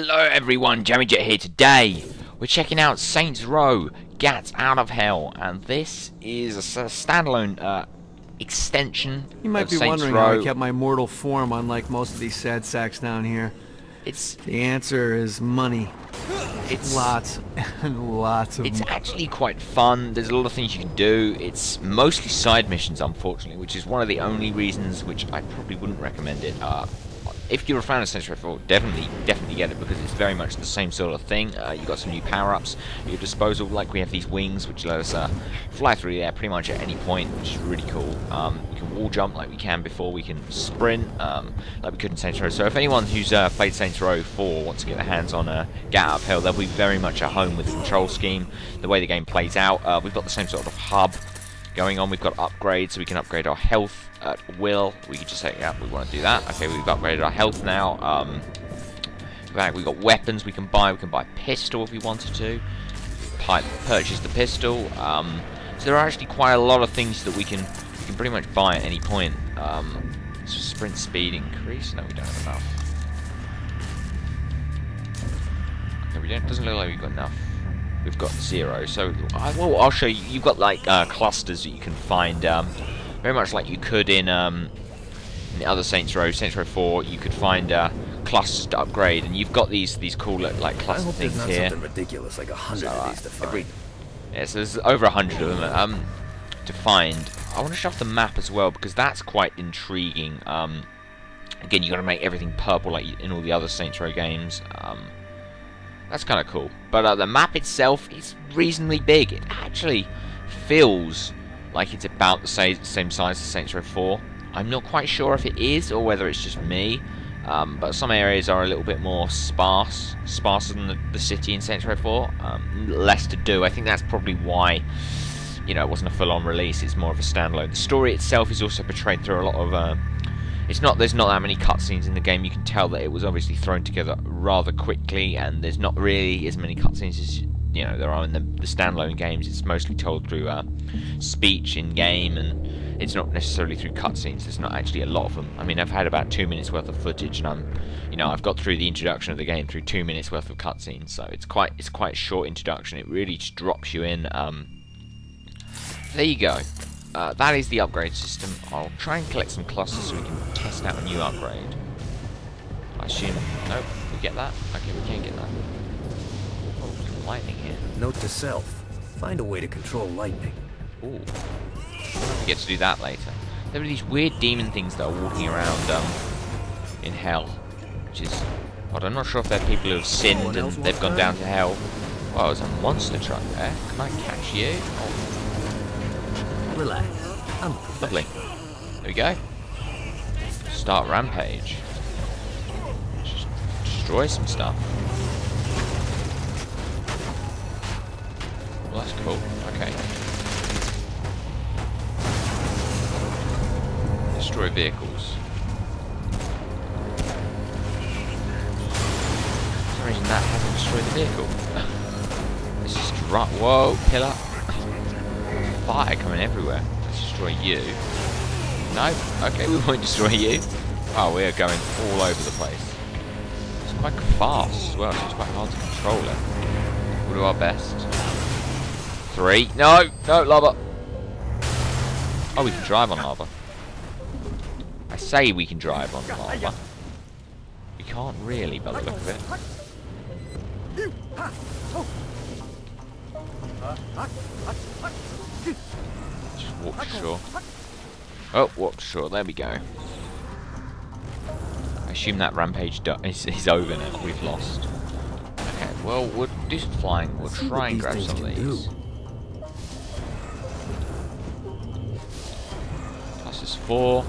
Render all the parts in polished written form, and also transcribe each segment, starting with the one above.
Hello everyone, Jammy Jet here. Today we're checking out Saints Row: Gats Out of Hell, and this is a standalone extension You might of be Saints wondering Row. how I kept my mortal form unlike most of these sad sacks down here. The answer is money. It's Lots and lots of It's money. actually quite fun. There's a lot of things you can do. It's mostly side missions, unfortunately, which is one of the only reasons which I probably wouldn't recommend it. If you're a fan of Saints Row 4, definitely get it, because it's very much the same sort of thing. You've got some new power-ups at your disposal, like we have these wings, which let us fly through the air pretty much at any point, which is really cool. We can wall jump like we can before, we can sprint like we could in Saints Row. So if anyone who's played Saints Row 4 wants to get their hands on Get Out of Hell, they'll be very much at home with the control scheme, the way the game plays out. We've got the same sort of hub going on. We've got upgrades, so we can upgrade our health at will. We can just say, yeah, we want to do that. Okay, we've upgraded our health now. We've got weapons we can buy. We can buy a pistol if we wanted to. Purchase the pistol. So there are actually quite a lot of things that we can pretty much buy at any point. Sprint speed increase. No, we don't have enough. Okay, we don't. Doesn't look like we've got enough. We've got 0. So well, I'll show you. You've got like clusters that you can find. Very much like you could in the other Saints Row 4, you could find clusters to upgrade, and you've got these cool like cluster things here. Something ridiculous like 100 of these to find. Yeah, so there's over 100 of them to find. I want to show off the map as well, because that's quite intriguing. Again, you got to make everything purple like in all the other Saints Row games. That's kind of cool. But the map itself is reasonably big. It actually feels like it's about the same size as Saints Row 4. I'm not quite sure if it is, or whether it's just me. But some areas are a little bit more sparser than the city in Saints Row 4. Less to do. I think that's probably why, you know, it wasn't a full-on release. It's more of a standalone. The story itself is also portrayed through a lot of. There's not that many cutscenes in the game. You can tell that it was obviously thrown together rather quickly, and there's not really as many cutscenes as there are in the standalone games. It's mostly told through speech in game, and it's not necessarily through cutscenes. There's not actually a lot of them. I mean, I've had about 2 minutes worth of footage, and I've got through the introduction of the game through 2 minutes worth of cutscenes. So it's quite a short introduction. It really just drops you in. There you go. That is the upgrade system. I'll try and collect some clusters so we can test out a new upgrade. I assume. Nope, we get that. Okay, we can't get that. Oh, some lightning here. Note to self: find a way to control lightning. Ooh. We get to do that later. There are these weird demon things that are walking around in hell, which is odd. I'm not sure if they're people who have sinned and they've gone down to hell. Oh, there's a monster truck there. Can I catch you? Oh. Relax. Lovely. There we go. Start rampage. Just destroy some stuff. Well, that's cool. Okay. Destroy vehicles. For some reason that hasn't destroyed the vehicle. Let's just drop. Whoa, pillar. Fire coming everywhere. Let's destroy you. No? Okay, we won't destroy you. Oh, we are going all over the place. It's quite fast as well, so it's quite hard to control it. We'll do our best. 3. No! No, lava! Oh, we can drive on lava. I say we can drive on lava. We can't really, by the look of it. Just walk to shore. Oh, walk to shore. There we go. I assume that rampage is over now. We've lost. Okay, well, we'll do some flying. We'll try and grab some of these. Plus 4.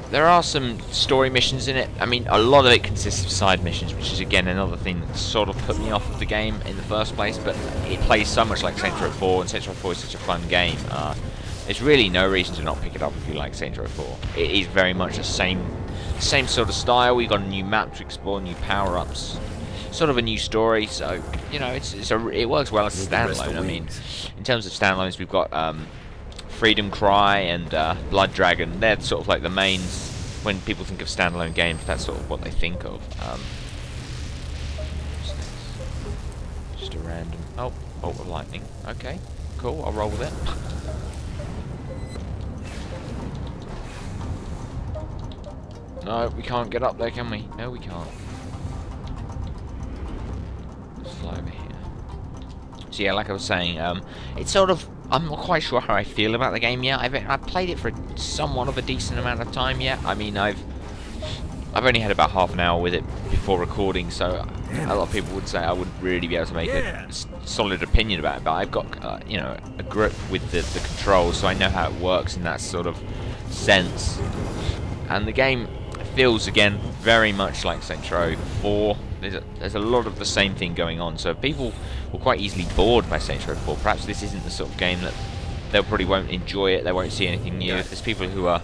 There are some story missions in it. I mean, a lot of it consists of side missions, which is again another thing that sort of put me off of the game in the first place, but it plays so much like Saints Row 4, and Saints Row 4 is such a fun game. There's really no reason to not pick it up if you like Saints Row 4. It is very much the same sort of style. We've got a new map to explore, new power-ups, sort of a new story, so, it works well as a standalone. I mean, in terms of standalones, we've got Freedom Cry and Blood Dragon. They're sort of like the mains when people think of standalone games. That's sort of what they think of. a random... Oh, bolt of lightning. Okay, cool, I'll roll with it. No, we can't get up there, can we? No, we can't. Let's fly over here. So yeah, like I was saying, it's sort of... I'm not quite sure how I feel about the game yet. I've played it for somewhat of a decent amount of time yet. I mean, I've only had about half an hour with it before recording, so a lot of people would say I wouldn't really be able to make a solid opinion about it. But I've got, you know, a grip with the controls, so I know how it works in that sort of sense. And the game feels, again, very much like Saints Row 4. There's a lot of the same thing going on, so people were quite easily bored by Saints Row 4. Perhaps this isn't the sort of game that they probably won't enjoy it, they won't see anything new. There's people who are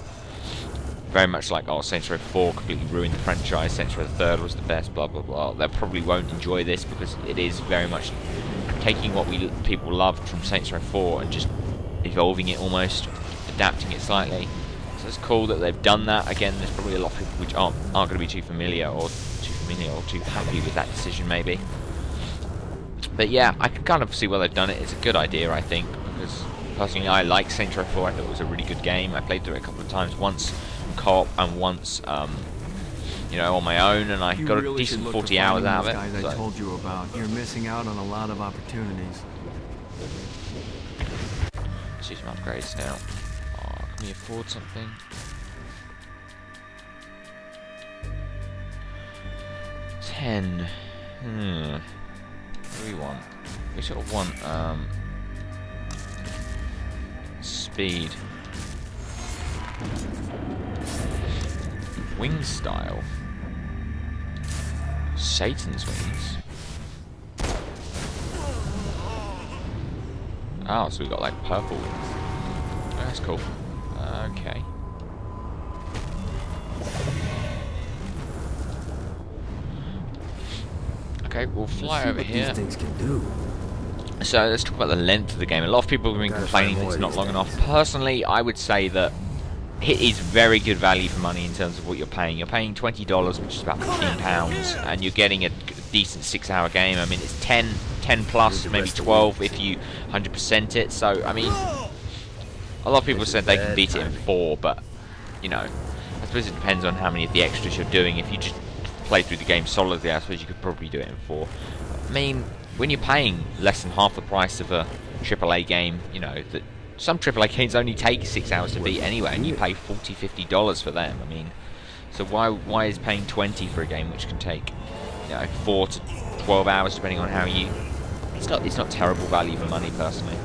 very much like, oh, Saints Row 4 completely ruined the franchise, Saints Row 3 was the best, blah blah blah. They probably won't enjoy this because it is very much taking what people loved from Saints Row 4 and just evolving it almost, adapting it slightly. So it's cool that they've done that. Again, there's probably a lot of people which aren't going to be too familiar or too happy with that decision, maybe. But yeah, I can kind of see why they've done it. It's a good idea, I think, because personally I like Saints Row 4. I thought it was a really good game. I played through it a couple of times, once in co-op and once, you know, on my own, and I got a decent 40 hours out of it. Guys, so. I told you about. You're missing out on a lot of opportunities. Let's do some upgrades now. Oh, can we afford something? What do we want? We sort of want speed. Wing style. Satan's wings. Oh, so we got like purple wings. Oh, that's cool. Okay. Okay, we'll fly over here. These things can do. So let's talk about the length of the game. A lot of people have been complaining that it's not long enough. Personally, I would say that it is very good value for money in terms of what you're paying. You're paying $20, which is about £15, and you're getting a decent 6-hour game. I mean, it's 10 plus, maybe 12 if you 100% it. So, I mean, a lot of people said they can beat it in 4, but, you know, I suppose it depends on how many of the extras you're doing. If you just play through the game solidly, I suppose you could probably do it in 4. I mean, when you're paying less than half the price of a AAA game, you know, that some AAA games only take 6 hours to beat anyway, and you pay $40, $50 for them. I mean, so why is paying 20 for a game which can take, you know, 4 to 12 hours depending on how you... It's not terrible value for money, personally.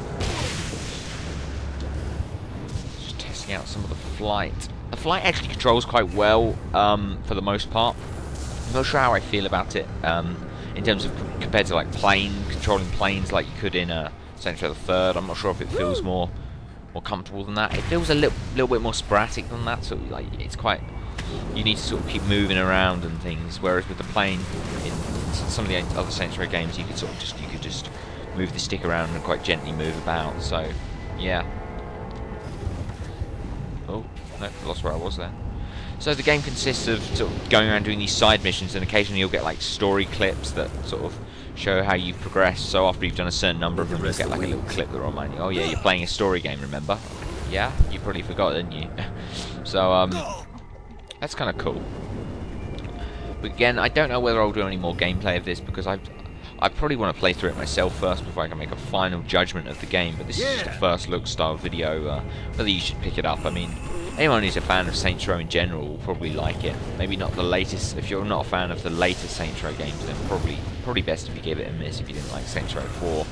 Just testing out some of the flight. The flight actually controls quite well, for the most part. I'm not sure how I feel about it, in terms of compared to like controlling planes like you could in Saints Row 3. I'm not sure if it feels more comfortable than that. It feels a little bit more sporadic than that. So like it's quite, you need to sort of keep moving around and things. Whereas with the plane in some of the other Saints Row games, you could just move the stick around and quite gently move about. So yeah. Oh no, lost where I was there. So the game consists of sort of going around doing these side missions, and occasionally you'll get like story clips that sort of show how you've progressed. So after you've done a certain number of them, you'll get like a little clip that will remind you, oh yeah, you're playing a story game, remember? Yeah? You probably forgot, didn't you? So, that's kind of cool. But again, I don't know whether I'll do any more gameplay of this, because I probably want to play through it myself first before I can make a final judgment of the game. But this is just a first look style video, whether you should pick it up. I mean, anyone who's a fan of Saints Row in general will probably like it. Maybe not the latest. If you're not a fan of the latest Saints Row games, then probably best if you give it a miss if you didn't like Saints Row 4.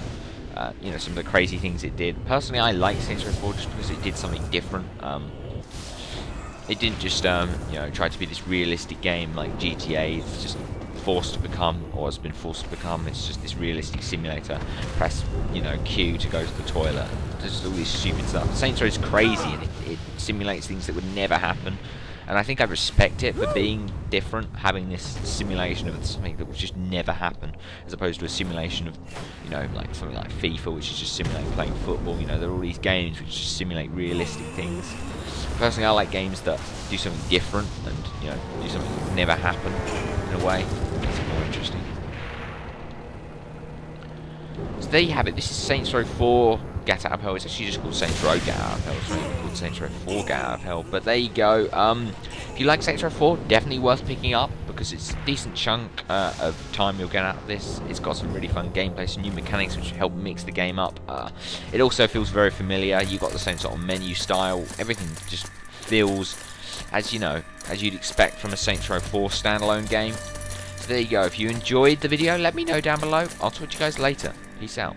You know, some of the crazy things it did. Personally, I like Saints Row 4 just because it did something different. It didn't just you know, try to be this realistic game like GTA. It's just forced to become, or has been forced to become. It's just this realistic simulator. Press, you know, Q to go to the toilet. Just all this stupid stuff. Saints Row is crazy, and it simulates things that would never happen. And I think I respect it for being different, having this simulation of something that would just never happen, as opposed to a simulation of, you know, like something like FIFA, which is just simulating playing football. You know, there are all these games which just simulate realistic things. Personally, I like games that do something different and, you know, do something that would never happen in a way. It makes it more interesting. So there you have it. This is Saints Row 4 Get Out of Hell. It's actually just called Saints Row Get Out of Hell. It's not even called Saints Row 4 Get Out of Hell. But there you go. If you like Saints Row 4, definitely worth picking up because it's a decent chunk of time you'll get out of this. It's got some really fun gameplay, some new mechanics which help mix the game up. It also feels very familiar. You've got the same sort of menu style. Everything just feels, as you know, as you'd expect from a Saints Row 4 standalone game. So there you go. If you enjoyed the video, let me know down below. I'll talk to you guys later. Peace out.